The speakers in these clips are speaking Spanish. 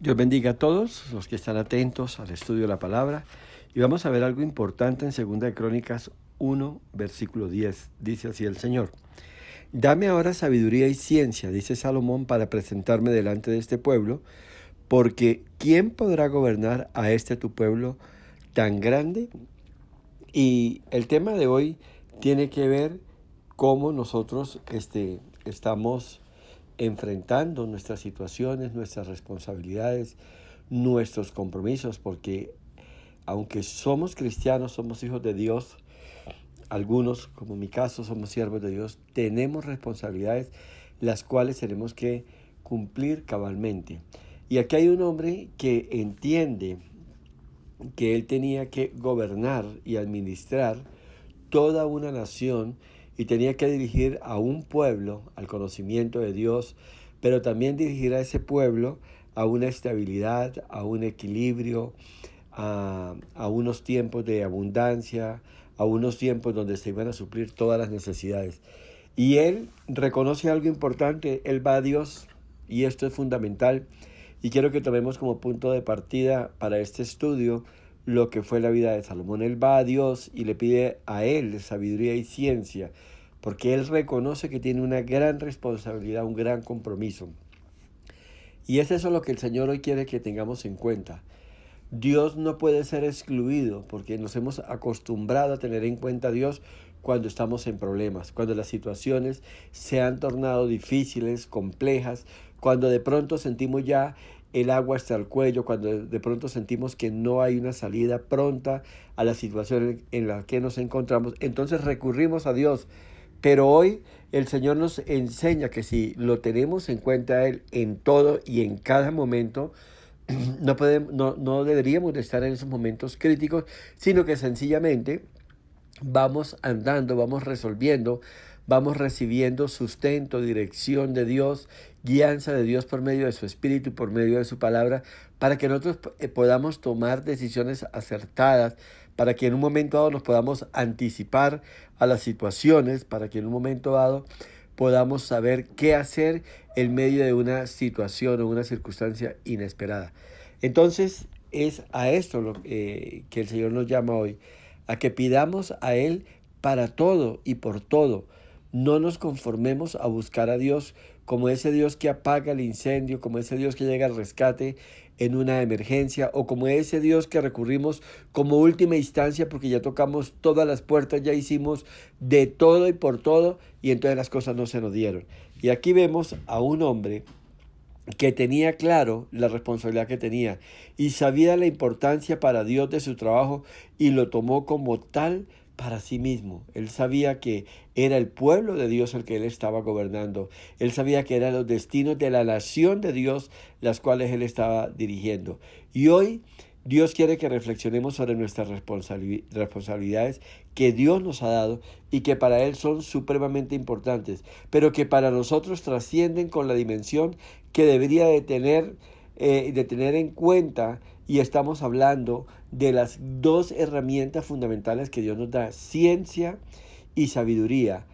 Dios bendiga a todos los que están atentos al estudio de la palabra. Y vamos a ver algo importante en 2 Crónicas 1, versículo 10. Dice así el Señor: Dame ahora sabiduría y ciencia, dice Salomón, para presentarme delante de este pueblo, porque ¿quién podrá gobernar a este tu pueblo tan grande? Y el tema de hoy tiene que ver cómo nosotros estamos enfrentando nuestras situaciones, nuestras responsabilidades, nuestros compromisos, porque aunque somos cristianos, somos hijos de Dios, algunos, como en mi caso, somos siervos de Dios, tenemos responsabilidades las cuales tenemos que cumplir cabalmente. Y aquí hay un hombre que entiende que él tenía que gobernar y administrar toda una nación y tenía que dirigir a un pueblo al conocimiento de Dios, pero también dirigir a ese pueblo a una estabilidad, a un equilibrio, a unos tiempos de abundancia, a unos tiempos donde se iban a suplir todas las necesidades. Y él reconoce algo importante, él va a Dios, y esto es fundamental, y quiero que tomemos como punto de partida para este estudio lo que fue la vida de Salomón. Él va a Dios y le pide a él sabiduría y ciencia, porque él reconoce que tiene una gran responsabilidad, un gran compromiso. Y es eso lo que el Señor hoy quiere que tengamos en cuenta. Dios no puede ser excluido porque nos hemos acostumbrado a tener en cuenta a Dios cuando estamos en problemas, cuando las situaciones se han tornado difíciles, complejas, cuando de pronto sentimos ya el agua hasta el cuello, cuando de pronto sentimos que no hay una salida pronta a la situación en la que nos encontramos, entonces recurrimos a Dios. Pero hoy el Señor nos enseña que si lo tenemos en cuenta a Él en todo y en cada momento, no deberíamos de estar en esos momentos críticos, sino que sencillamente vamos andando, vamos resolviendo, vamos recibiendo sustento, dirección de Dios, guianza de Dios por medio de su Espíritu y por medio de su palabra, para que nosotros podamos tomar decisiones acertadas, para que en un momento dado nos podamos anticipar a las situaciones, para que en un momento dado podamos saber qué hacer en medio de una situación o una circunstancia inesperada. Entonces es a esto que el Señor nos llama hoy, a que pidamos a Él para todo y por todo. No nos conformemos a buscar a Dios como ese Dios que apaga el incendio, como ese Dios que llega al rescate en una emergencia, o como ese Dios que recurrimos como última instancia porque ya tocamos todas las puertas, ya hicimos de todo y por todo, y entonces las cosas no se nos dieron. Y aquí vemos a un hombre que tenía claro la responsabilidad que tenía y sabía la importancia para Dios de su trabajo y lo tomó como tal para sí mismo. Él sabía que era el pueblo de Dios el que él estaba gobernando. Él sabía que eran los destinos de la nación de Dios las cuales él estaba dirigiendo. Y hoy Dios quiere que reflexionemos sobre nuestras responsabilidades que Dios nos ha dado y que para Él son supremamente importantes, pero que para nosotros trascienden con la dimensión que debería de tener en cuenta. Y estamos hablando de las dos herramientas fundamentales que Dios nos da: ciencia y sabiduría.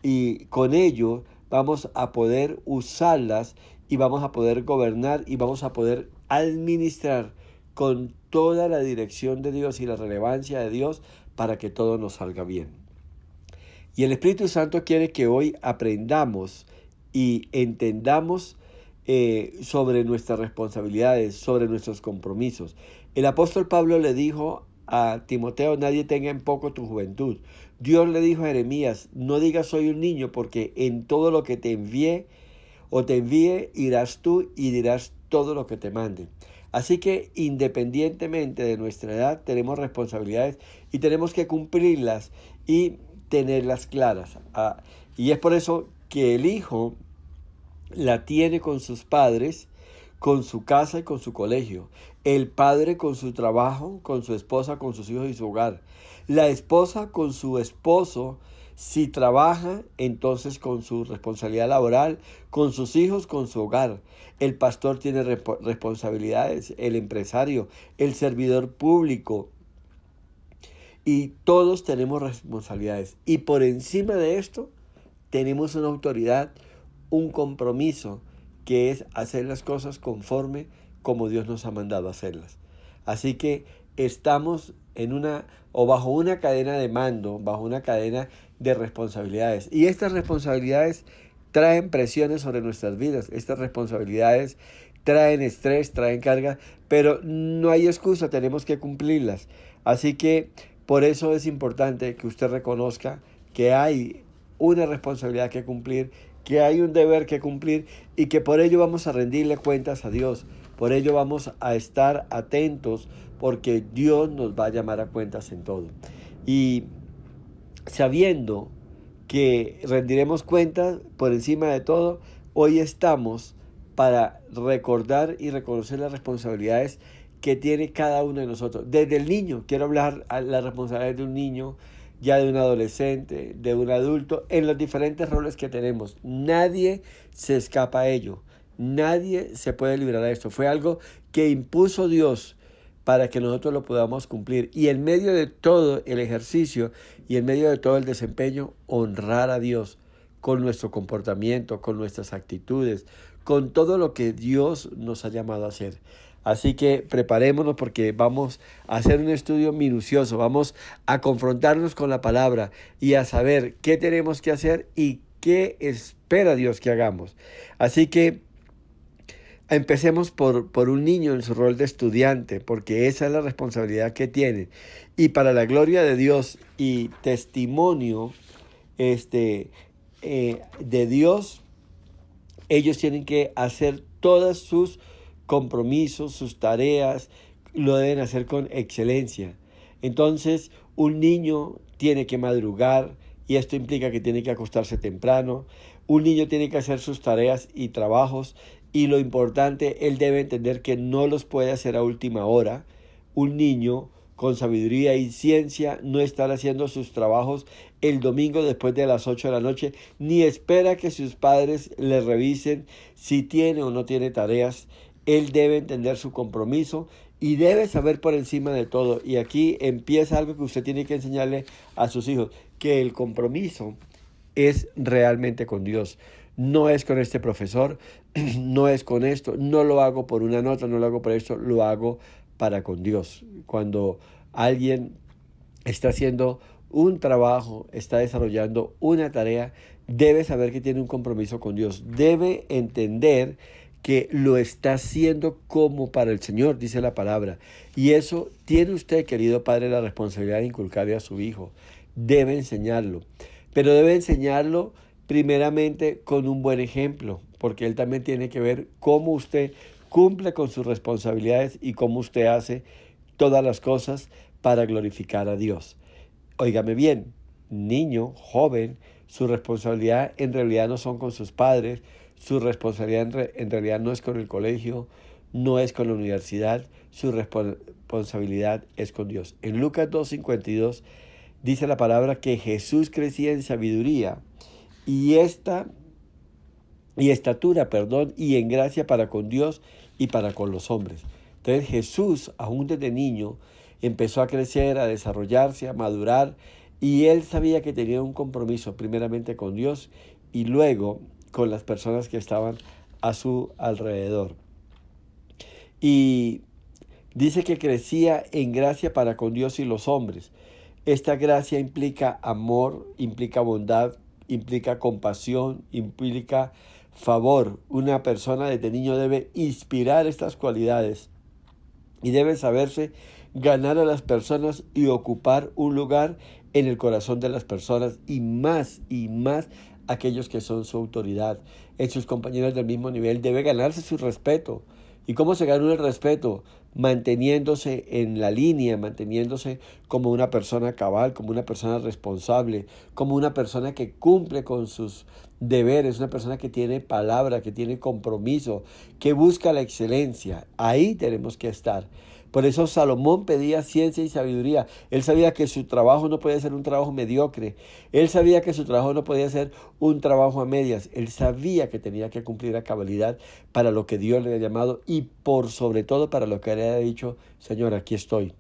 Y con ello vamos a poder usarlas y vamos a poder gobernar y vamos a poder administrar con toda la dirección de Dios y la relevancia de Dios para que todo nos salga bien. Y el Espíritu Santo quiere que hoy aprendamos y entendamos sobre nuestras responsabilidades, sobre nuestros compromisos. El apóstol Pablo le dijo a Timoteo: nadie tenga en poco tu juventud. Dios le dijo a Jeremías: no digas soy un niño, porque en todo lo que te envíe o te envíe irás tú y dirás todo lo que te mande. Así que independientemente de nuestra edad tenemos responsabilidades y tenemos que cumplirlas y tenerlas claras. Y es por eso que el hijo la tiene con sus padres, con su casa y con su colegio. El padre con su trabajo, con su esposa, con sus hijos y su hogar. La esposa con su esposo, si trabaja, entonces con su responsabilidad laboral, con sus hijos, con su hogar. El pastor tiene responsabilidades, el empresario, el servidor público. Y todos tenemos responsabilidades. Y por encima de esto, tenemos una autoridad, un compromiso, que es hacer las cosas conforme como Dios nos ha mandado hacerlas. Así que estamos en una o bajo una cadena de mando, bajo una cadena de responsabilidades. Y estas responsabilidades traen presiones sobre nuestras vidas. Estas responsabilidades traen estrés, traen carga, pero no hay excusa, tenemos que cumplirlas. Así que por eso es importante que usted reconozca que hay una responsabilidad que cumplir, que hay un deber que cumplir y que por ello vamos a rendirle cuentas a Dios. Por ello vamos a estar atentos porque Dios nos va a llamar a cuentas en todo. Y sabiendo que rendiremos cuentas por encima de todo, hoy estamos para recordar y reconocer las responsabilidades que tiene cada uno de nosotros. Desde el niño, quiero hablar a las responsabilidades de un niño, ya de un adolescente, de un adulto, en los diferentes roles que tenemos. Nadie se escapa a ello. Nadie se puede librar de esto. Fue algo que impuso Dios para que nosotros lo podamos cumplir. Y en medio de todo el ejercicio y en medio de todo el desempeño, honrar a Dios con nuestro comportamiento, con nuestras actitudes, con todo lo que Dios nos ha llamado a hacer. Así que preparémonos porque vamos a hacer un estudio minucioso, vamos a confrontarnos con la palabra y a saber qué tenemos que hacer y qué espera Dios que hagamos. Así que empecemos por un niño en su rol de estudiante, porque esa es la responsabilidad que tiene. Y para la gloria de Dios y testimonio de Dios, ellos tienen que hacer todas sus compromisos, sus tareas, lo deben hacer con excelencia. Entonces, un niño tiene que madrugar y esto implica que tiene que acostarse temprano. Un niño tiene que hacer sus tareas y trabajos y lo importante, él debe entender que no los puede hacer a última hora. Un niño con sabiduría y ciencia no estará haciendo sus trabajos el domingo después de las 8 de la noche, ni espera que sus padres le revisen si tiene o no tiene tareas. Él debe entender su compromiso y debe saber por encima de todo. Y aquí empieza algo que usted tiene que enseñarle a sus hijos, que el compromiso es realmente con Dios. No es con este profesor, no es con esto, no lo hago por una nota, no lo hago por esto, lo hago para con Dios. Cuando alguien está haciendo un trabajo, está desarrollando una tarea, debe saber que tiene un compromiso con Dios. Debe entender que lo está haciendo como para el Señor, dice la palabra. Y eso tiene usted, querido padre, la responsabilidad de inculcarle a su hijo. Debe enseñarlo. Pero debe enseñarlo primeramente con un buen ejemplo, porque él también tiene que ver cómo usted cumple con sus responsabilidades y cómo usted hace todas las cosas para glorificar a Dios. Óigame bien, niño, joven, su responsabilidad en realidad no son con sus padres, su responsabilidad en realidad no es con el colegio, no es con la universidad, su responsabilidad es con Dios. En Lucas 2:52 dice la palabra que Jesús crecía en sabiduría y estatura, y en gracia para con Dios y para con los hombres. Entonces Jesús, aún desde niño, empezó a crecer, a desarrollarse, a madurar, y él sabía que tenía un compromiso primeramente con Dios y luego con las personas que estaban a su alrededor. Y dice que crecía en gracia para con Dios y los hombres. Esta gracia implica amor, implica bondad, implica compasión, implica favor. Una persona desde niño debe inspirar estas cualidades y debe saberse ganar a las personas y ocupar un lugar en el corazón de las personas y más aquellos que son su autoridad. En sus compañeros del mismo nivel debe ganarse su respeto. ¿Y cómo se gana el respeto? Manteniéndose en la línea, manteniéndose como una persona cabal, como una persona responsable, como una persona que cumple con sus deberes, una persona que tiene palabra, que tiene compromiso, que busca la excelencia. Ahí tenemos que estar. Por eso Salomón pedía ciencia y sabiduría. Él sabía que su trabajo no podía ser un trabajo mediocre. Él sabía que su trabajo no podía ser un trabajo a medias. Él sabía que tenía que cumplir a cabalidad para lo que Dios le había llamado y por sobre todo para lo que le había dicho: Señor, aquí estoy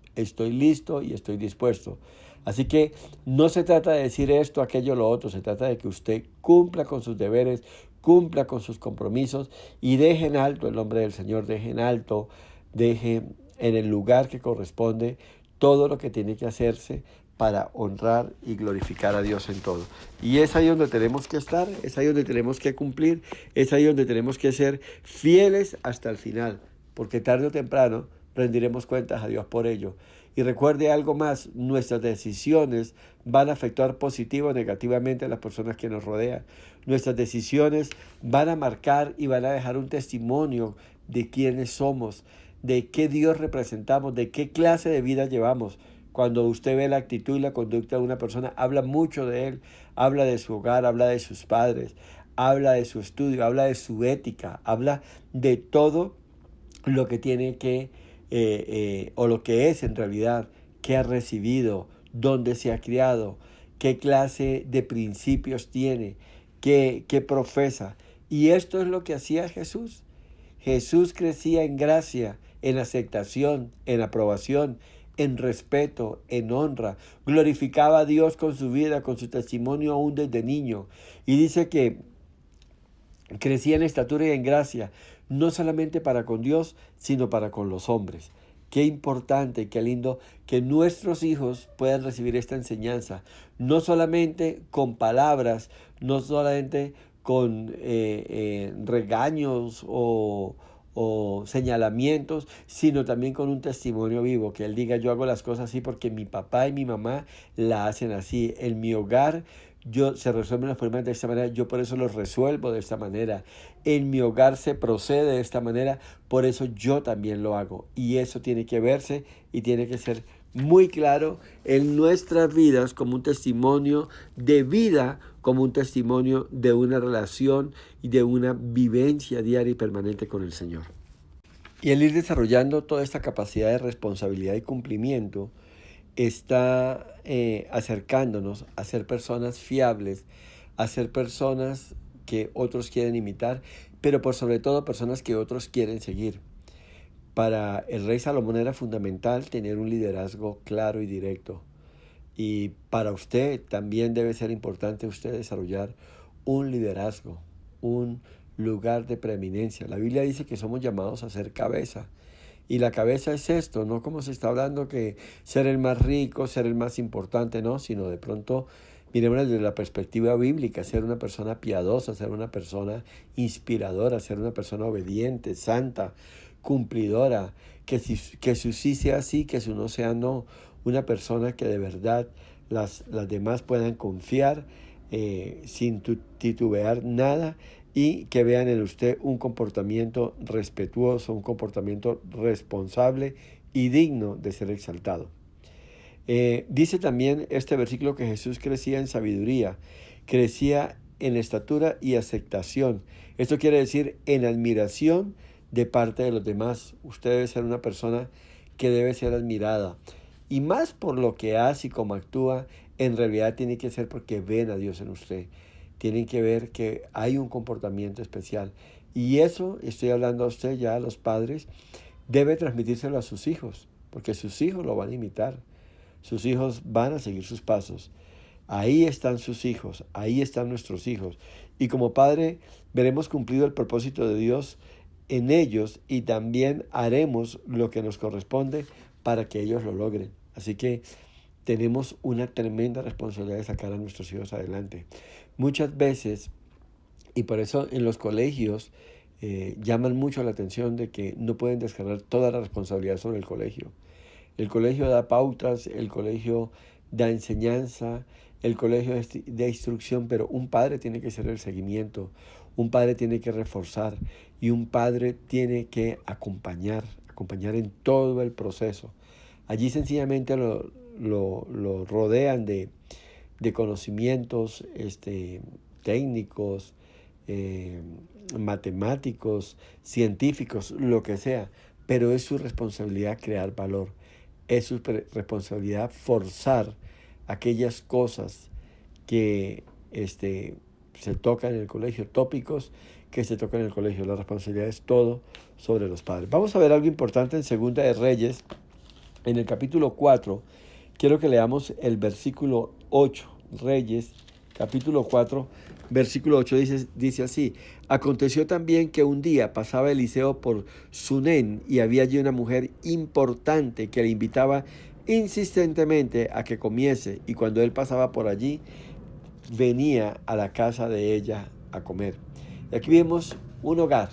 listo y estoy dispuesto. Así que no se trata de decir esto, aquello, lo otro. Se trata de que usted cumpla con sus deberes, cumpla con sus compromisos y deje en alto el nombre del Señor, deje en alto, deje en el lugar que corresponde todo lo que tiene que hacerse para honrar y glorificar a Dios en todo. Y es ahí donde tenemos que estar, es ahí donde tenemos que cumplir, es ahí donde tenemos que ser fieles hasta el final, porque tarde o temprano rendiremos cuentas a Dios por ello. Y recuerde algo más, nuestras decisiones van a afectar positivo o negativamente a las personas que nos rodean. Nuestras decisiones van a marcar y van a dejar un testimonio de quiénes somos, de qué Dios representamos, de qué clase de vida llevamos. Cuando usted ve la actitud y la conducta de una persona, habla mucho de él, habla de su hogar, habla de sus padres, habla de su estudio, habla de su ética, habla de todo lo que tiene que, o lo que es en realidad, qué ha recibido, dónde se ha criado, qué clase de principios tiene, qué profesa. Y esto es lo que hacía Jesús. Jesús crecía en gracia, en aceptación, en aprobación, en respeto, en honra. Glorificaba a Dios con su vida, con su testimonio aún desde niño. Y dice que crecía en estatura y en gracia, no solamente para con Dios, sino para con los hombres. Qué importante, qué lindo que nuestros hijos puedan recibir esta enseñanza, no solamente con palabras, no solamente con regaños o señalamientos, sino también con un testimonio vivo, que él diga: yo hago las cosas así porque mi papá y mi mamá la hacen así, en mi hogar se resuelven los problemas de esta manera, yo por eso los resuelvo de esta manera. En mi hogar se procede de esta manera, por eso yo también lo hago. Y eso tiene que verse y tiene que ser muy claro en nuestras vidas como un testimonio de vida, como un testimonio de una relación y de una vivencia diaria y permanente con el Señor. Y el ir desarrollando toda esta capacidad de responsabilidad y cumplimiento está acercándonos a ser personas fiables, a ser personas que otros quieren imitar, pero por sobre todo personas que otros quieren seguir. Para el rey Salomón era fundamental tener un liderazgo claro y directo. Y para usted también debe ser importante usted desarrollar un liderazgo, un lugar de preeminencia. La Biblia dice que somos llamados a ser cabeza. Y la cabeza es esto, no como se está hablando que ser el más rico, ser el más importante, no, sino de pronto miremos desde la perspectiva bíblica, ser una persona piadosa, ser una persona inspiradora, ser una persona obediente, santa, cumplidora, que su sí sea sí, que su no sea no, una persona que de verdad las demás puedan confiar sin titubear nada, y que vean en usted un comportamiento respetuoso, un comportamiento responsable y digno de ser exaltado. Dice también este versículo que Jesús crecía en sabiduría, crecía en estatura y aceptación. Esto quiere decir en admiración de parte de los demás. Usted debe ser una persona que debe ser admirada. Y más por lo que hace y cómo actúa, en realidad tiene que ser porque ven a Dios en usted. Tienen que ver que hay un comportamiento especial. Y eso, estoy hablando a usted ya, a los padres, debe transmitírselo a sus hijos, porque sus hijos lo van a imitar. Sus hijos van a seguir sus pasos. Ahí están sus hijos, ahí están nuestros hijos. Y como padre veremos cumplido el propósito de Dios en ellos y también haremos lo que nos corresponde para que ellos lo logren. Así que tenemos una tremenda responsabilidad de sacar a nuestros hijos adelante. Muchas veces, y por eso en los colegios llaman mucho la atención de que no pueden descargar toda la responsabilidad sobre el colegio. El colegio da pautas, el colegio da enseñanza, el colegio da instrucción, pero un padre tiene que hacer el seguimiento, un padre tiene que reforzar y un padre tiene que acompañar en todo el proceso. Allí sencillamente lo rodean de conocimientos técnicos, matemáticos, científicos, lo que sea, pero es su responsabilidad crear valor. Es su responsabilidad forzar aquellas cosas que se tocan en el colegio, tópicos que se tocan en el colegio. La responsabilidad es todo sobre los padres. Vamos a ver algo importante en Segunda de Reyes, en el capítulo 4. Quiero que leamos el versículo 8. Reyes, capítulo 4, Versículo 8 dice así: aconteció también que un día pasaba Eliseo por Sunén y había allí una mujer importante que le invitaba insistentemente a que comiese, y cuando él pasaba por allí, venía a la casa de ella a comer. Y aquí vemos un hogar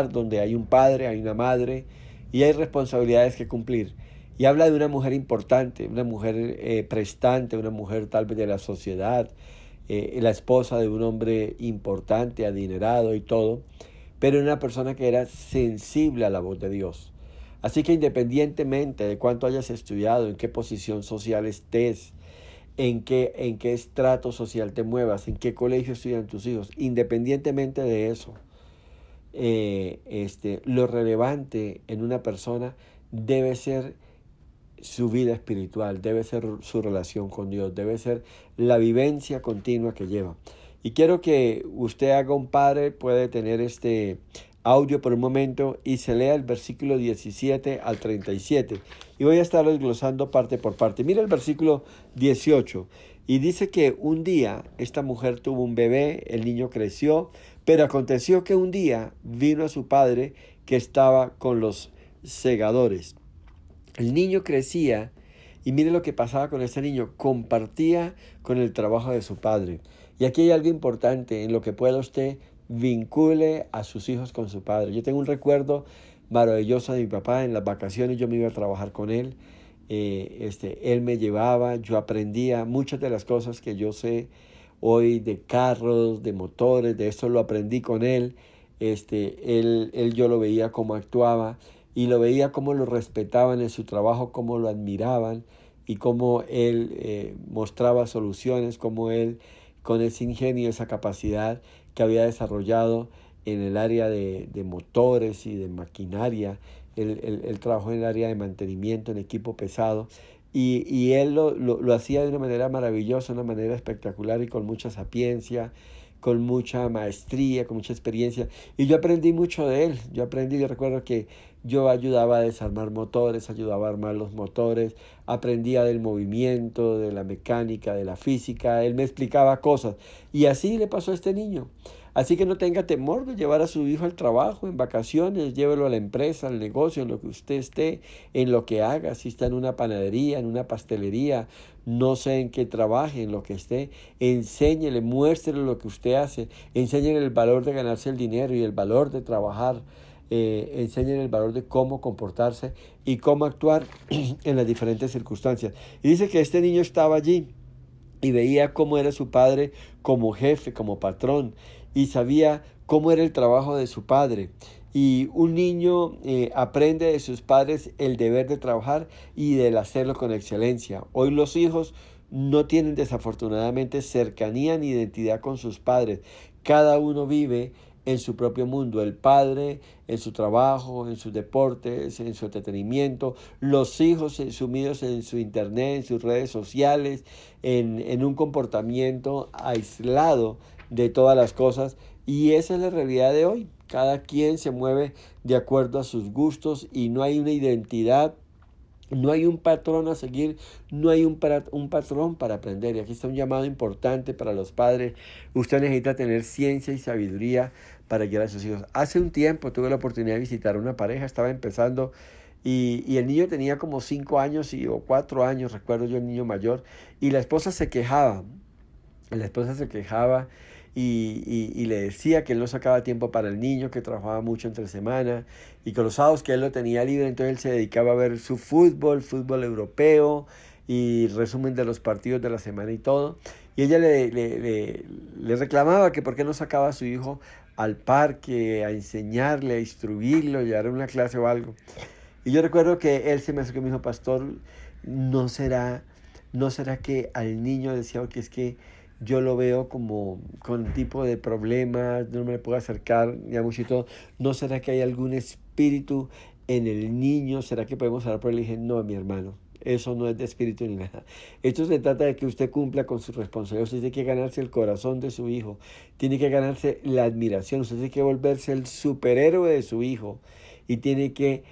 donde hay un padre, hay una madre y hay responsabilidades que cumplir. Y habla de una mujer importante, una mujer prestante, una mujer tal vez de la sociedad, la esposa de un hombre importante, adinerado y todo, pero una persona que era sensible a la voz de Dios. Así que independientemente de cuánto hayas estudiado, en qué posición social estés, en qué estrato social te muevas, en qué colegio estudian tus hijos, independientemente de eso, lo relevante en una persona debe ser su vida espiritual, debe ser su relación con Dios, debe ser la vivencia continua que lleva. Y quiero que usted haga un padre, puede tener este audio por un momento y se lea el versículo 17 al 37. Y voy a estar desglosando parte por parte. Mira el versículo 18. Y dice que un día esta mujer tuvo un bebé, el niño creció, pero aconteció que un día vino a su padre que estaba con los segadores. El niño crecía y mire lo que pasaba con ese niño, compartía con el trabajo de su padre. Y aquí hay algo importante, en lo que pueda usted vincule a sus hijos con su padre. Yo tengo un recuerdo maravilloso de mi papá. En las vacaciones yo me iba a trabajar con él. Él me llevaba, yo aprendía muchas de las cosas que yo sé hoy de carros, de motores, de esto lo aprendí con él. Él yo lo veía cómo actuaba y lo veía cómo lo respetaban en su trabajo, cómo lo admiraban y cómo él mostraba soluciones, cómo él con ese ingenio, esa capacidad que había desarrollado en el área de motores y de maquinaria. Él trabajó en el área de mantenimiento, en equipo pesado, y él lo hacía de una manera maravillosa, una manera espectacular y con mucha sapiencia, con mucha maestría, con mucha experiencia. Y yo aprendí mucho de él. Yo recuerdo que yo ayudaba a desarmar motores, ayudaba a armar los motores, aprendía del movimiento, de la mecánica, de la física. Él me explicaba cosas. Y así le pasó a este niño. Así que no tenga temor de llevar a su hijo al trabajo, en vacaciones, llévelo a la empresa, al negocio, en lo que usted esté, en lo que haga, si está en una panadería, en una pastelería, no sé en qué trabaje, en lo que esté, enséñele, muéstrele lo que usted hace, enséñele el valor de ganarse el dinero y el valor de trabajar, enséñele el valor de cómo comportarse y cómo actuar en las diferentes circunstancias. Y dice que este niño estaba allí y veía cómo era su padre como jefe, como patrón, y sabía cómo era el trabajo de su padre. Y un niño aprende de sus padres el deber de trabajar y de hacerlo con excelencia. Hoy los hijos no tienen desafortunadamente cercanía ni identidad con sus padres. Cada uno vive en su propio mundo, el padre en su trabajo, en sus deportes, en su entretenimiento, los hijos sumidos en su internet, en sus redes sociales, en un comportamiento aislado de todas las cosas, y esa es la realidad de hoy. Cada quien se mueve de acuerdo a sus gustos y no hay una identidad. No hay un patrón a seguir, no hay un patrón para aprender. Y aquí está un llamado importante para los padres. Usted necesita tener ciencia y sabiduría para guiar a sus hijos. Hace un tiempo tuve la oportunidad de visitar a una pareja, estaba empezando y el niño tenía como 5 años o 4 años, recuerdo yo, el niño mayor, y la esposa se quejaba y le decía que él no sacaba tiempo para el niño, que trabajaba mucho entre semana y que los sábados que él lo tenía libre, entonces él se dedicaba a ver su fútbol europeo y resumen de los partidos de la semana y todo. Y ella le reclamaba que por qué no sacaba a su hijo al parque, a enseñarle, a instruirlo, llevar una clase o algo. Y yo recuerdo que él se me acercó y me dijo: pastor, ¿no será, no será que al niño decía que es que yo lo veo como con tipo de problemas, no me le puedo acercar ya mucho y todo? ¿No será que hay algún espíritu en el niño? ¿Será que podemos hablar por él? Y dije: no, mi hermano, eso no es de espíritu ni nada. Esto se trata de que usted cumpla con su responsabilidad. Usted tiene que ganarse el corazón de su hijo, tiene que ganarse la admiración, usted tiene que volverse el superhéroe de su hijo y tiene que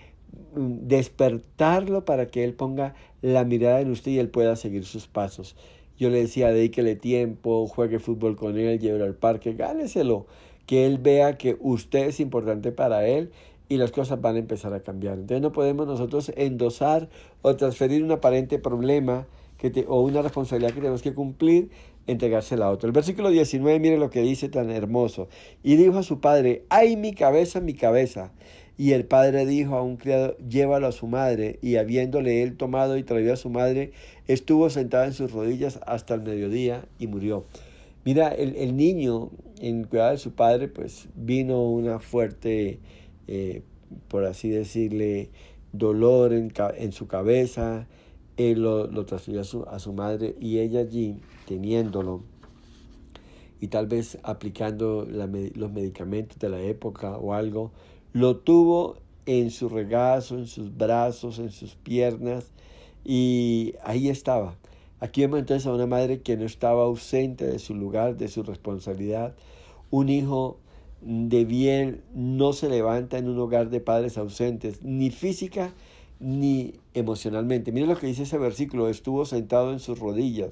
despertarlo para que él ponga la mirada en usted y él pueda seguir sus pasos. Yo le decía, dedíquele tiempo, juegue fútbol con él, llévelo al parque, gáneselo, que él vea que usted es importante para él y las cosas van a empezar a cambiar. Entonces no podemos nosotros endosar o transferir un aparente problema o una responsabilidad que tenemos que cumplir, entregársela a otro. El versículo 19, mire lo que dice tan hermoso. Y dijo a su padre, ¡ay, mi cabeza, mi cabeza! Y el padre dijo a un criado, llévalo a su madre. Y habiéndole él tomado y traído a su madre, estuvo sentado en sus rodillas hasta el mediodía y murió. Mira, el niño, en cuidado de su padre, pues vino una fuerte, por así decirle, dolor en su cabeza. Él lo transfirió a su madre y ella allí, teniéndolo, y tal vez aplicando los medicamentos de la época o algo, lo tuvo en su regazo, en sus brazos, en sus piernas, y ahí estaba. Aquí vemos entonces a una madre que no estaba ausente de su lugar, de su responsabilidad. Un hijo de bien no se levanta en un hogar de padres ausentes, ni física ni emocionalmente. Miren lo que dice ese versículo, estuvo sentado en sus rodillas.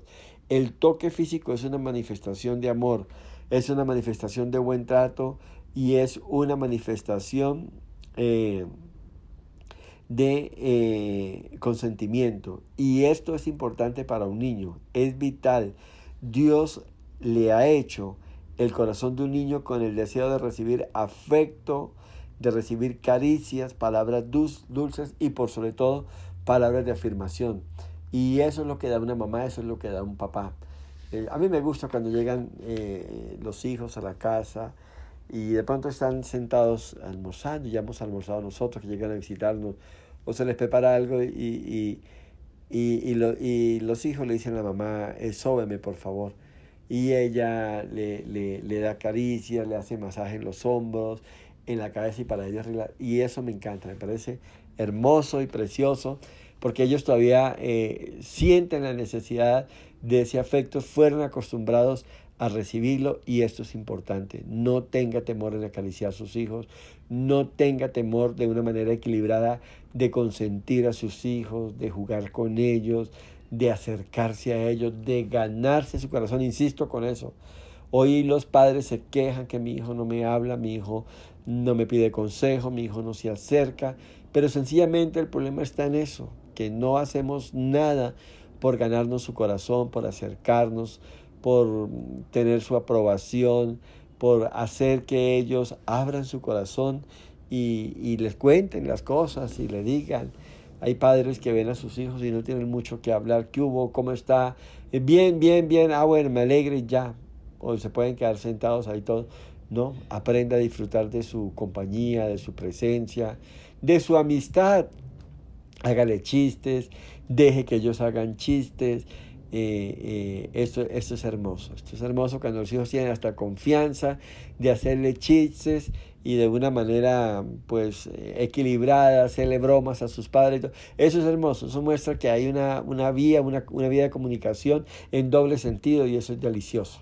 El toque físico es una manifestación de amor, es una manifestación de buen trato y es una manifestación de consentimiento. Y esto es importante para un niño, es vital. Dios le ha hecho el corazón de un niño con el deseo de recibir afecto, de recibir caricias, palabras dulces y por sobre todo palabras de afirmación. Y eso es lo que da una mamá, eso es lo que da un papá. A mí me gusta cuando llegan los hijos a la casa y de pronto están sentados almorzando, ya hemos almorzado nosotros, que llegan a visitarnos, o se les prepara algo y los hijos le dicen a la mamá, sóbeme por favor. Y ella le da caricias, le hace masaje en los hombros, en la cabeza y para ellos arreglar. Y eso me encanta, me parece hermoso y precioso, porque ellos todavía sienten la necesidad de ese afecto, fueron acostumbrados a recibirlo y esto es importante. No tenga temor en acariciar a sus hijos, no tenga temor de una manera equilibrada de consentir a sus hijos, de jugar con ellos, de acercarse a ellos, de ganarse su corazón. Insisto con eso. Hoy los padres se quejan que mi hijo no me habla, mi hijo no me pide consejo, mi hijo no se acerca, pero sencillamente el problema está en eso, que no hacemos nada por ganarnos su corazón, por acercarnos, por tener su aprobación, por hacer que ellos abran su corazón y les cuenten las cosas y le digan. Hay padres que ven a sus hijos y no tienen mucho que hablar. ¿Qué hubo? ¿Cómo está? Bien, bien, bien. Ah, bueno, me alegre y ya. O se pueden quedar sentados ahí todos. No, aprenda a disfrutar de su compañía, de su presencia, de su amistad. Hágale chistes, deje que ellos hagan chistes. Esto es hermoso. Esto es hermoso cuando los hijos tienen hasta confianza de hacerle chistes y de una manera pues equilibrada, hacerle bromas a sus padres. Eso es hermoso. Eso muestra que hay una vía de comunicación en doble sentido y eso es delicioso.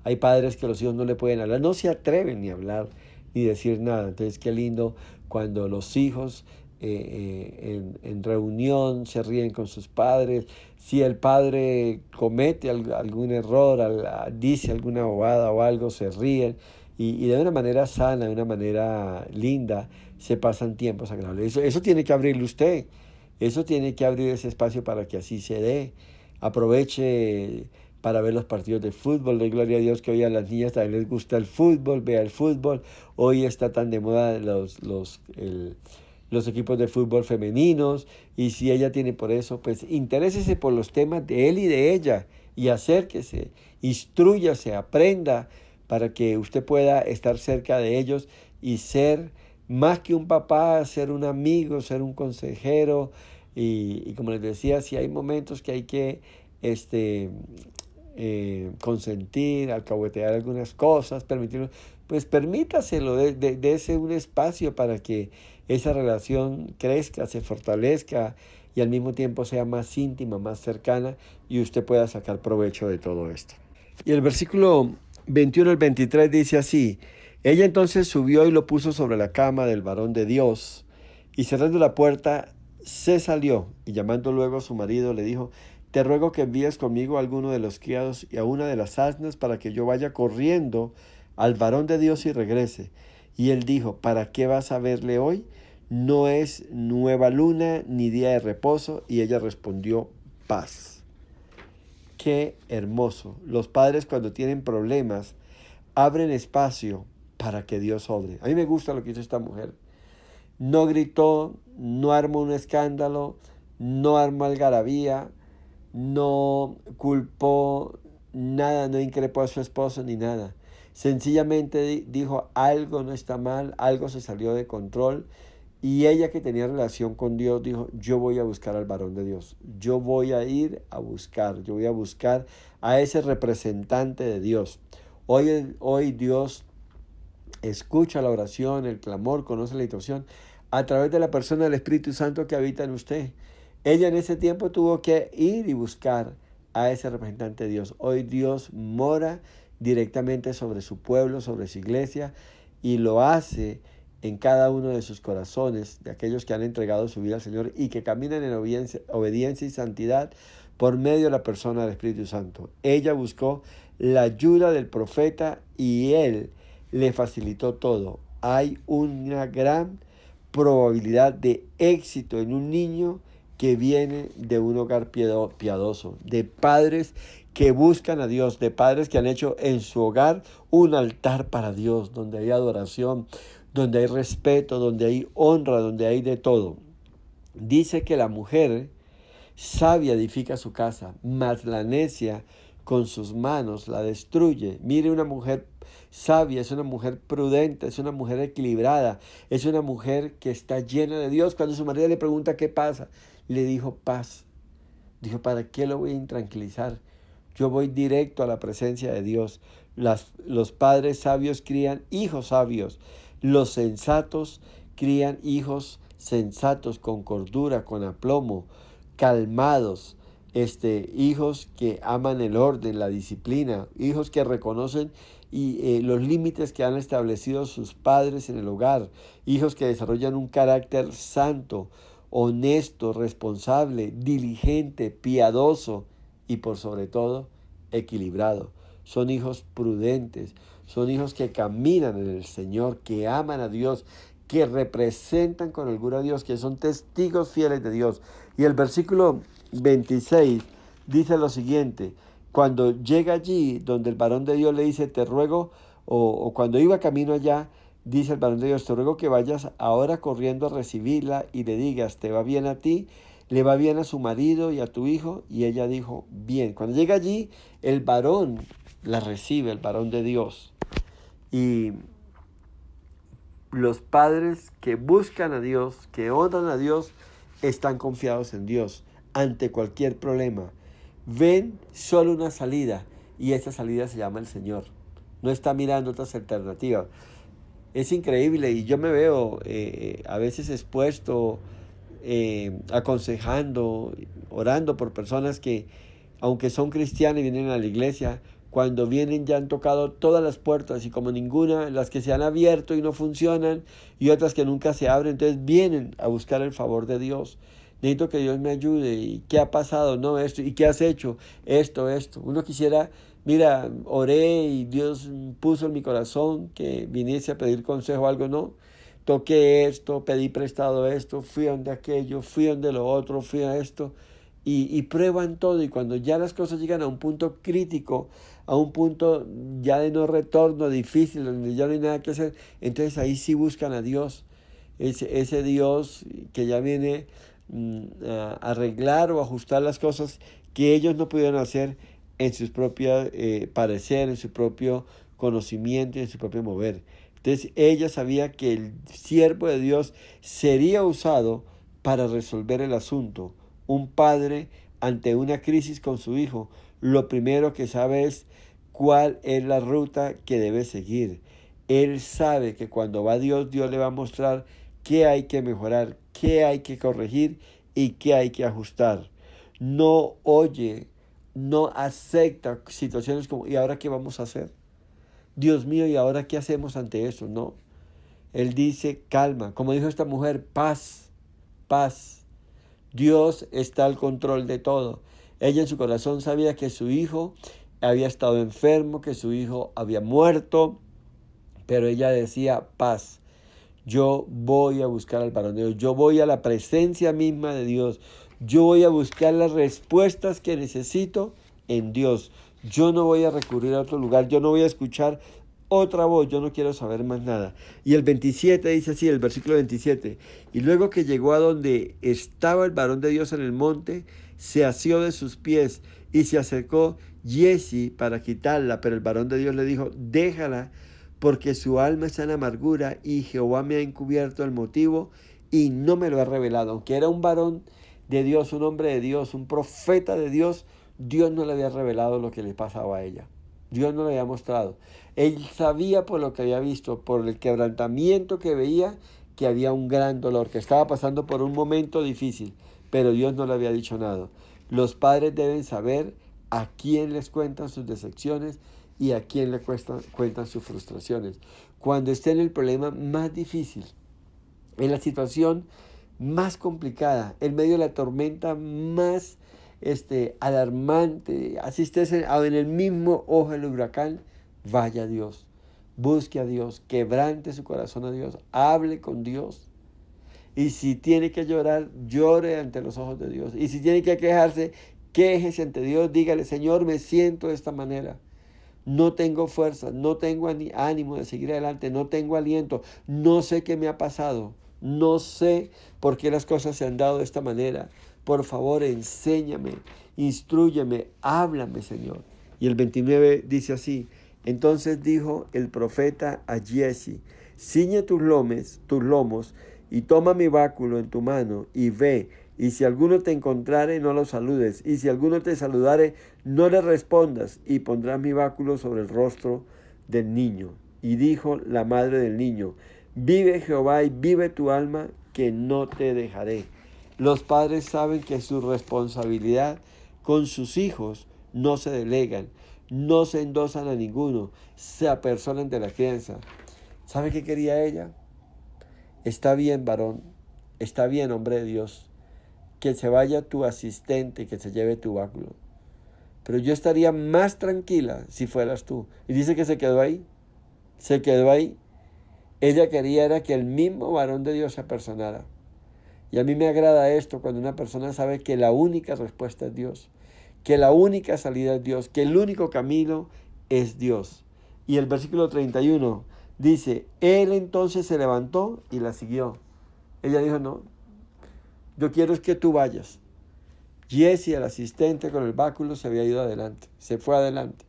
Hay padres que los hijos no le pueden hablar, no se atreven ni a hablar ni decir nada. Entonces qué lindo cuando los hijos en reunión se ríen con sus padres. Si el padre comete algún error, dice alguna bobada o algo, se ríen y de una manera sana, de una manera linda, se pasan tiempos agradables. Eso tiene que abrirle usted, eso tiene que abrir ese espacio para que así se dé. Aproveche para ver los partidos de fútbol. Doy gloria a Dios que hoy a las niñas también les gusta el fútbol, vea el fútbol. Hoy está tan de moda los equipos de fútbol femeninos y si ella tiene por eso, pues interésese por los temas de él y de ella y acérquese, instrúyase, aprenda para que usted pueda estar cerca de ellos y ser más que un papá, ser un amigo, ser un consejero y como les decía, si hay momentos que hay que consentir, alcahuetear algunas cosas, permitirlo, pues permítaselo, dése un espacio para que esa relación crezca, se fortalezca y al mismo tiempo sea más íntima, más cercana y usted pueda sacar provecho de todo esto. Y el versículo 21 al 23 dice así, ella entonces subió y lo puso sobre la cama del varón de Dios y cerrando la puerta se salió y llamando luego a su marido le dijo, te ruego que envíes conmigo a alguno de los criados y a una de las asnas para que yo vaya corriendo al varón de Dios y regrese. Y él dijo, ¿para qué vas a verle hoy? No es nueva luna ni día de reposo. Y ella respondió, paz. Qué hermoso. Los padres cuando tienen problemas abren espacio para que Dios obre. A mí me gusta lo que hizo esta mujer. No gritó, no armó un escándalo, no armó algarabía, no culpó nada, no increpó a su esposo ni nada. Sencillamente dijo, algo no está mal, algo se salió de control. Y ella, que tenía relación con Dios, dijo, yo voy a buscar al varón de Dios. Yo voy a ir a buscar, yo voy a buscar a ese representante de Dios. Hoy Dios escucha la oración, el clamor, conoce la situación a través de la persona del Espíritu Santo que habita en usted. Ella en ese tiempo tuvo que ir y buscar a ese representante de Dios. Hoy Dios mora directamente sobre su pueblo, sobre su iglesia, y lo hace en cada uno de sus corazones, de aquellos que han entregado su vida al Señor y que caminan en obediencia y santidad por medio de la persona del Espíritu Santo. Ella buscó la ayuda del profeta y él le facilitó todo. Hay una gran probabilidad de éxito en un niño que viene de un hogar piadoso, de padres que buscan a Dios, de padres que han hecho en su hogar un altar para Dios, donde hay adoración, donde hay respeto, donde hay honra, donde hay de todo. Dice que la mujer sabia edifica su casa, mas la necia con sus manos la destruye. Mire, una mujer sabia es una mujer prudente, es una mujer equilibrada, es una mujer que está llena de Dios. Cuando su marido le pregunta qué pasa, le dijo paz. Dijo, ¿para qué lo voy a intranquilizar? Yo voy directo a la presencia de Dios. Los padres sabios crían hijos sabios. Los sensatos crían hijos sensatos, con cordura, con aplomo, calmados. Hijos que aman el orden, la disciplina, hijos que reconocen los límites que han establecido sus padres en el hogar, hijos que desarrollan un carácter santo, honesto, responsable, diligente, piadoso y por sobre todo equilibrado. Son hijos prudentes, son hijos que caminan en el Señor, que aman a Dios, que representan con holgura a Dios, que son testigos fieles de Dios. Y el versículo 26 dice lo siguiente: cuando llega allí donde el varón de Dios le dice, te ruego, o cuando iba camino allá, dice el varón de Dios, te ruego que vayas ahora corriendo a recibirla y le digas, ¿te va bien a ti? ¿Le va bien a su marido y a tu hijo? Y ella dijo, bien. Cuando llega allí, el varón la recibe, el varón de Dios. Y los padres que buscan a Dios, que honran a Dios, están confiados en Dios ante cualquier problema. Ven solo una salida y esa salida se llama el Señor. No está mirando otras alternativas. Es increíble y yo me veo a veces expuesto, aconsejando, orando por personas que, aunque son cristianas y vienen a la iglesia, cuando vienen ya han tocado todas las puertas y como ninguna, las que se han abierto y no funcionan y otras que nunca se abren, entonces vienen a buscar el favor de Dios. Necesito que Dios me ayude. ¿Y qué ha pasado? No, esto. ¿Y qué has hecho? Esto. Uno quisiera, mira, oré y Dios puso en mi corazón que viniese a pedir consejo o algo, no. Toqué esto, pedí prestado esto, fui a donde aquello, fui a donde lo otro, fui a esto. Y prueban todo. Y cuando ya las cosas llegan a un punto crítico, a un punto ya de no retorno, difícil, donde ya no hay nada que hacer, entonces ahí sí buscan a Dios. Ese Dios que ya viene a arreglar o ajustar las cosas que ellos no pudieron hacer en sus propios parecer, en su propio conocimiento y en su propio mover. Entonces ella sabía que el siervo de Dios sería usado para resolver el asunto. Un padre ante una crisis con su hijo, lo primero que sabe es cuál es la ruta que debe seguir. Él sabe que cuando va Dios, Dios le va a mostrar qué hay que mejorar, qué hay que corregir y qué hay que ajustar. No oye, no acepta situaciones como, ¿y ahora qué vamos a hacer? Dios mío, ¿y ahora qué hacemos ante eso? No. Él dice, calma. Como dijo esta mujer, paz, paz. Dios está al control de todo. Ella en su corazón sabía que su hijo había estado enfermo, que su hijo había muerto, pero ella decía: paz. Yo voy a buscar al varón de Dios, yo voy a la presencia misma de Dios, yo voy a buscar las respuestas que necesito en Dios. Yo no voy a recurrir a otro lugar, yo no voy a escuchar otra voz, yo no quiero saber más nada. Y el 27 dice así, el versículo 27, y luego que llegó a donde estaba el varón de Dios en el monte, se asió de sus pies y se acercó Giezi para quitarla, pero el varón de Dios le dijo: déjala, porque su alma está en amargura y Jehová me ha encubierto el motivo y no me lo ha revelado. Aunque era un varón de Dios, un hombre de Dios, un profeta de Dios, Dios no le había revelado lo que le pasaba a ella. Dios no le había mostrado. Él sabía por lo que había visto, por el quebrantamiento que veía, que había un gran dolor, que estaba pasando por un momento difícil, pero Dios no le había dicho nada. Los padres deben saber a quién les cuentan sus decepciones y a quién le cuentan sus frustraciones. Cuando esté en el problema más difícil, en la situación más complicada, en medio de la tormenta más alarmante, así estés en el mismo ojo del huracán, vaya a Dios, busque a Dios, quebrante su corazón a Dios, hable con Dios. Y si tiene que llorar, llore ante los ojos de Dios. Y si tiene que quejarse, quéjese ante Dios, dígale: Señor, me siento de esta manera. No tengo fuerza, no tengo ánimo de seguir adelante, no tengo aliento, no sé qué me ha pasado, no sé por qué las cosas se han dado de esta manera. Por favor, enséñame, instrúyeme, háblame, Señor. Y el 29 dice así: entonces dijo el profeta a Giezi: ciñe tus lomos, y toma mi báculo en tu mano, y ve, y si alguno te encontrare, no lo saludes, y si alguno te saludare, no le respondas, y pondrás mi báculo sobre el rostro del niño. Y dijo la madre del niño: vive Jehová y vive tu alma, que no te dejaré. Los padres saben que su responsabilidad con sus hijos no se delegan, no se endosan a ninguno, se apersonan de la crianza. ¿Sabe qué quería ella? Está bien, varón, está bien, hombre de Dios, que se vaya tu asistente, que se lleve tu báculo. Pero yo estaría más tranquila si fueras tú. Y dice que se quedó ahí. Se quedó ahí. Ella quería era que el mismo varón de Dios se apersonara. Y a mí me agrada esto cuando una persona sabe que la única respuesta es Dios, que la única salida es Dios, que el único camino es Dios. Y el versículo 31 dice: él entonces se levantó y la siguió. Ella dijo: no, yo quiero es que tú vayas. Giezi, el asistente con el báculo, se había ido adelante, se fue adelante,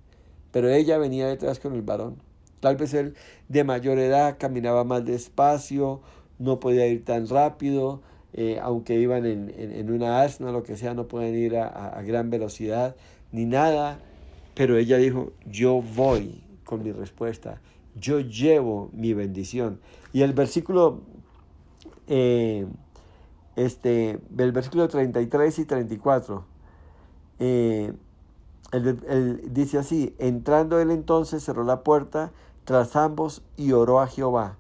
pero ella venía detrás con el varón. Tal vez él, de mayor edad, caminaba más despacio, no podía ir tan rápido, aunque iban en una asna, lo que sea, no pueden ir a gran velocidad ni nada, pero ella dijo: yo voy con mi respuesta, yo llevo mi bendición. Y el versículo el versículo 33 y 34, él dice así: entrando él entonces cerró la puerta tras ambos y oró a Jehová.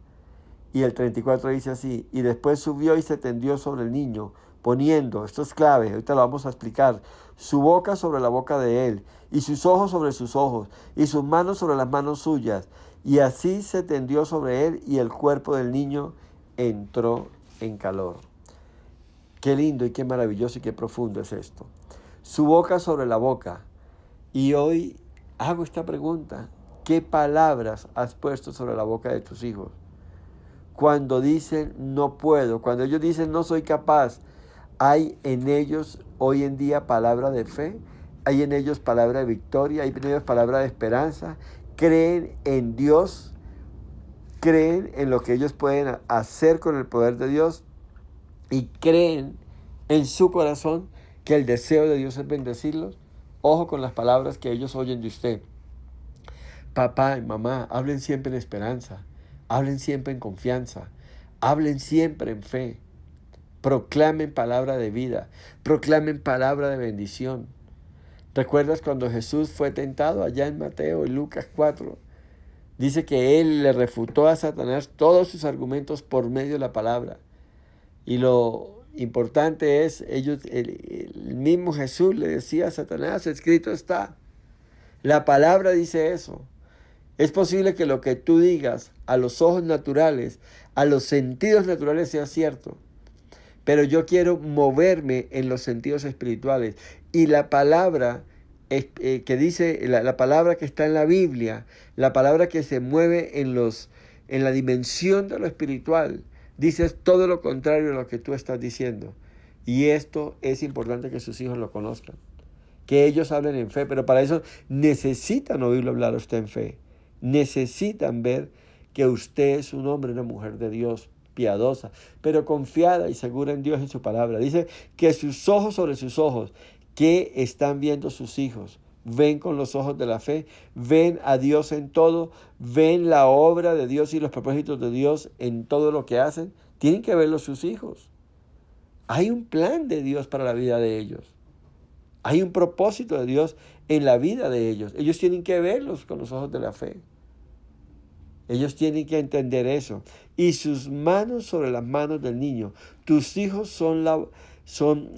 Y el 34 dice así: y después subió y se tendió sobre el niño, poniendo, esto es clave, ahorita lo vamos a explicar, su boca sobre la boca de él, y sus ojos sobre sus ojos, y sus manos sobre las manos suyas. Y así se tendió sobre él, y el cuerpo del niño entró en calor. Qué lindo y qué maravilloso y qué profundo es esto. Su boca sobre la boca. Y hoy hago esta pregunta: ¿qué palabras has puesto sobre la boca de tus hijos? Cuando dicen no puedo, cuando ellos dicen no soy capaz, ¿hay en ellos hoy en día palabra de fe? ¿Hay en ellos palabra de victoria? ¿Hay en ellos palabra de esperanza? ¿Creen en Dios? ¿Creen en lo que ellos pueden hacer con el poder de Dios? ¿Y creen en su corazón que el deseo de Dios es bendecirlos? Ojo con las palabras que ellos oyen de usted. Papá y mamá, hablen siempre en esperanza, hablen siempre en confianza, hablen siempre en fe, proclamen palabra de vida, proclamen palabra de bendición. ¿Recuerdas cuando Jesús fue tentado allá en Mateo y Lucas 4? Dice que él le refutó a Satanás todos sus argumentos por medio de la palabra y lo importante es, el mismo Jesús le decía a Satanás, escrito está. La palabra dice eso. Es posible que lo que tú digas a los ojos naturales, a los sentidos naturales sea cierto, pero yo quiero moverme en los sentidos espirituales. Y la palabra que dice, la palabra que está en la Biblia, la palabra que se mueve en la dimensión de lo espiritual, dice todo lo contrario a lo que tú estás diciendo. Y esto es importante que sus hijos lo conozcan, que ellos hablen en fe, pero para eso necesitan oírlo hablar a usted en fe. Necesitan ver que usted es un hombre, una mujer de Dios, piadosa, pero confiada y segura en Dios y en su palabra. Dice que sus ojos sobre sus ojos, que están viendo sus hijos, ven con los ojos de la fe, ven a Dios en todo, ven la obra de Dios y los propósitos de Dios en todo lo que hacen. Tienen que verlo sus hijos. Hay un plan de Dios para la vida de ellos. Hay un propósito de Dios en la vida de ellos. Ellos tienen que verlos con los ojos de la fe. Ellos tienen que entender eso. Y sus manos sobre las manos del niño. Tus hijos son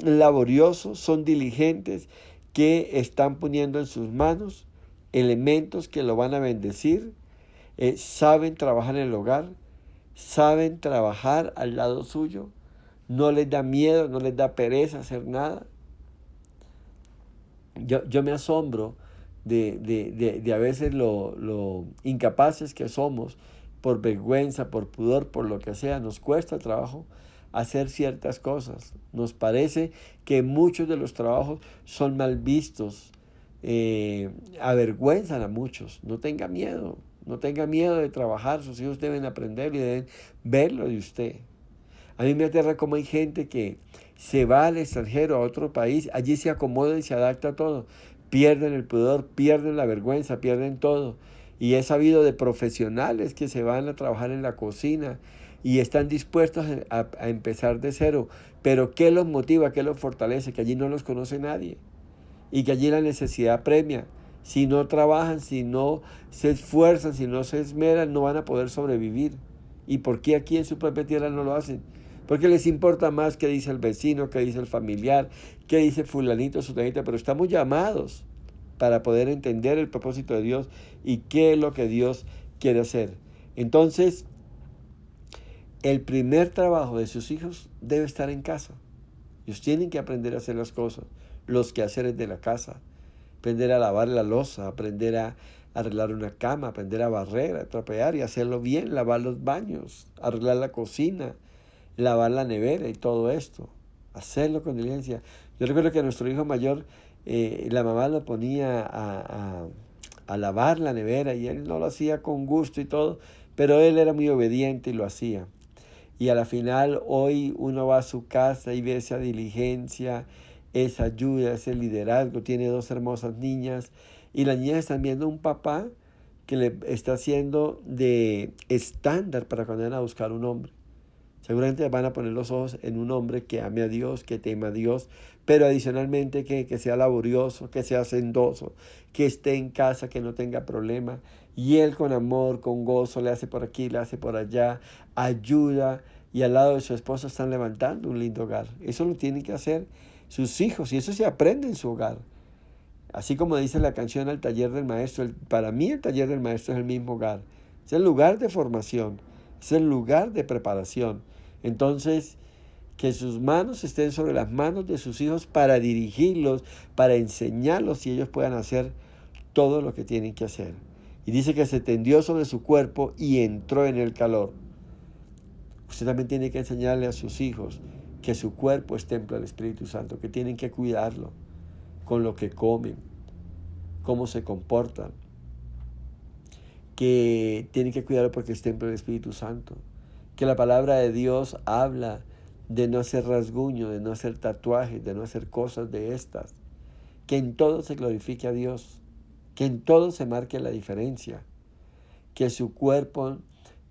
laboriosos, son diligentes, que están poniendo en sus manos elementos que lo van a bendecir. Saben trabajar en el hogar, saben trabajar al lado suyo. No les da miedo, no les da pereza hacer nada. Yo me asombro de a veces lo incapaces que somos por vergüenza, por pudor, por lo que sea. Nos cuesta trabajo hacer ciertas cosas. Nos parece que muchos de los trabajos son mal vistos, avergüenzan a muchos. No tenga miedo, no tenga miedo de trabajar. Sus hijos deben aprender y deben verlo de usted. A mí me aterra cómo hay gente que se va al extranjero, a otro país, allí se acomoda y se adapta a todo. Pierden el pudor, pierden la vergüenza, pierden todo. Y he sabido de profesionales que se van a trabajar en la cocina y están dispuestos a empezar de cero. Pero ¿qué los motiva? ¿Qué los fortalece? Que allí no los conoce nadie y que allí la necesidad premia. Si no trabajan, si no se esfuerzan, si no se esmeran, no van a poder sobrevivir. ¿Y por qué aquí en su propia tierra no lo hacen? Porque les importa más qué dice el vecino, qué dice el familiar, qué dice fulanito, sutanita, pero estamos llamados para poder entender el propósito de Dios y qué es lo que Dios quiere hacer. Entonces, el primer trabajo de sus hijos debe estar en casa. Ellos tienen que aprender a hacer las cosas, los quehaceres de la casa, aprender a lavar la loza, aprender a arreglar una cama, aprender a barrer, a trapear y hacerlo bien, lavar los baños, arreglar la cocina, lavar la nevera y todo esto, hacerlo con diligencia. Yo recuerdo que a nuestro hijo mayor, la mamá lo ponía a lavar la nevera y él no lo hacía con gusto y todo, pero él era muy obediente y lo hacía. Y a la final hoy uno va a su casa y ve esa diligencia, esa ayuda, ese liderazgo. Tiene dos hermosas niñas y las niñas están viendo un papá que le está haciendo de estándar para cuando van a buscar un hombre. Seguramente van a poner los ojos en un hombre que ame a Dios, que tema a Dios, pero adicionalmente que sea laborioso, que sea hacendoso, que esté en casa, que no tenga problema. Y él con amor, con gozo, le hace por aquí, le hace por allá, ayuda. Y al lado de su esposa están levantando un lindo hogar. Eso lo tienen que hacer sus hijos y eso se aprende en su hogar. Así como dice la canción Al taller del maestro, para mí el taller del maestro es el mismo hogar. Es el lugar de formación, es el lugar de preparación. Entonces, que sus manos estén sobre las manos de sus hijos para dirigirlos, para enseñarlos y ellos puedan hacer todo lo que tienen que hacer. Y dice que se tendió sobre su cuerpo y entró en el calor. Usted también tiene que enseñarle a sus hijos que su cuerpo es templo del Espíritu Santo, que tienen que cuidarlo con lo que comen, cómo se comportan, que tienen que cuidarlo porque es templo del Espíritu Santo, que la palabra de Dios habla de no hacer rasguño, de no hacer tatuajes, de no hacer cosas de estas, que en todo se glorifique a Dios, que en todo se marque la diferencia, que su cuerpo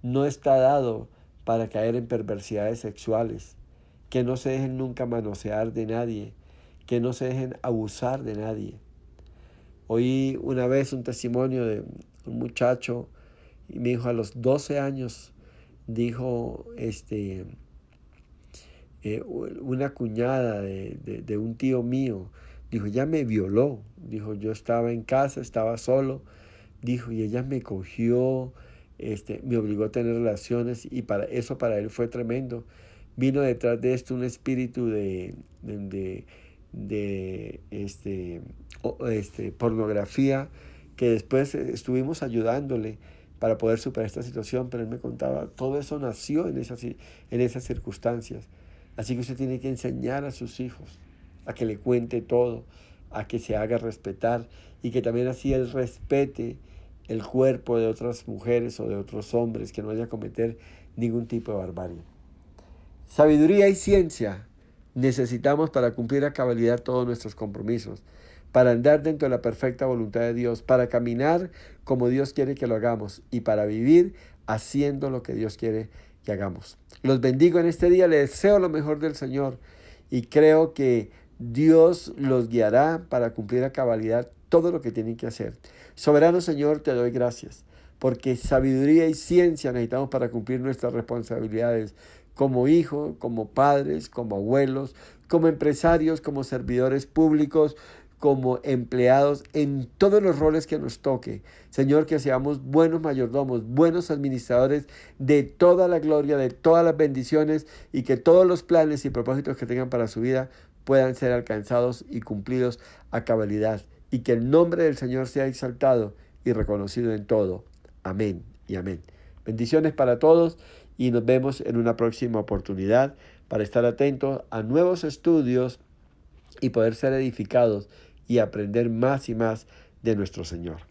no está dado para caer en perversidades sexuales, que no se dejen nunca manosear de nadie, que no se dejen abusar de nadie. Oí una vez un testimonio de un muchacho y me dijo a los 12 años, dijo, una cuñada de un tío mío, dijo, ella me violó, dijo, yo estaba en casa, estaba solo, dijo, y ella me cogió, me obligó a tener relaciones y para él fue tremendo. Vino detrás de esto un espíritu de pornografía que después estuvimos ayudándole para poder superar esta situación, pero él me contaba, todo eso nació en esas circunstancias. Así que usted tiene que enseñar a sus hijos a que le cuente todo, a que se haga respetar y que también así él respete el cuerpo de otras mujeres o de otros hombres, que no vaya a cometer ningún tipo de barbarie. Sabiduría y ciencia necesitamos para cumplir a cabalidad todos nuestros compromisos, para andar dentro de la perfecta voluntad de Dios, para caminar como Dios quiere que lo hagamos y para vivir haciendo lo que Dios quiere que hagamos. Los bendigo en este día, les deseo lo mejor del Señor y creo que Dios los guiará para cumplir a cabalidad todo lo que tienen que hacer. Soberano Señor, te doy gracias, porque sabiduría y ciencia necesitamos para cumplir nuestras responsabilidades como hijos, como padres, como abuelos, como empresarios, como servidores públicos, como empleados, en todos los roles que nos toque. Señor, que seamos buenos mayordomos, buenos administradores de toda la gloria, de todas las bendiciones y que todos los planes y propósitos que tengan para su vida puedan ser alcanzados y cumplidos a cabalidad. Y que el nombre del Señor sea exaltado y reconocido en todo. Amén y amén. Bendiciones para todos y nos vemos en una próxima oportunidad para estar atentos a nuevos estudios y poder ser edificados y aprender más y más de nuestro Señor.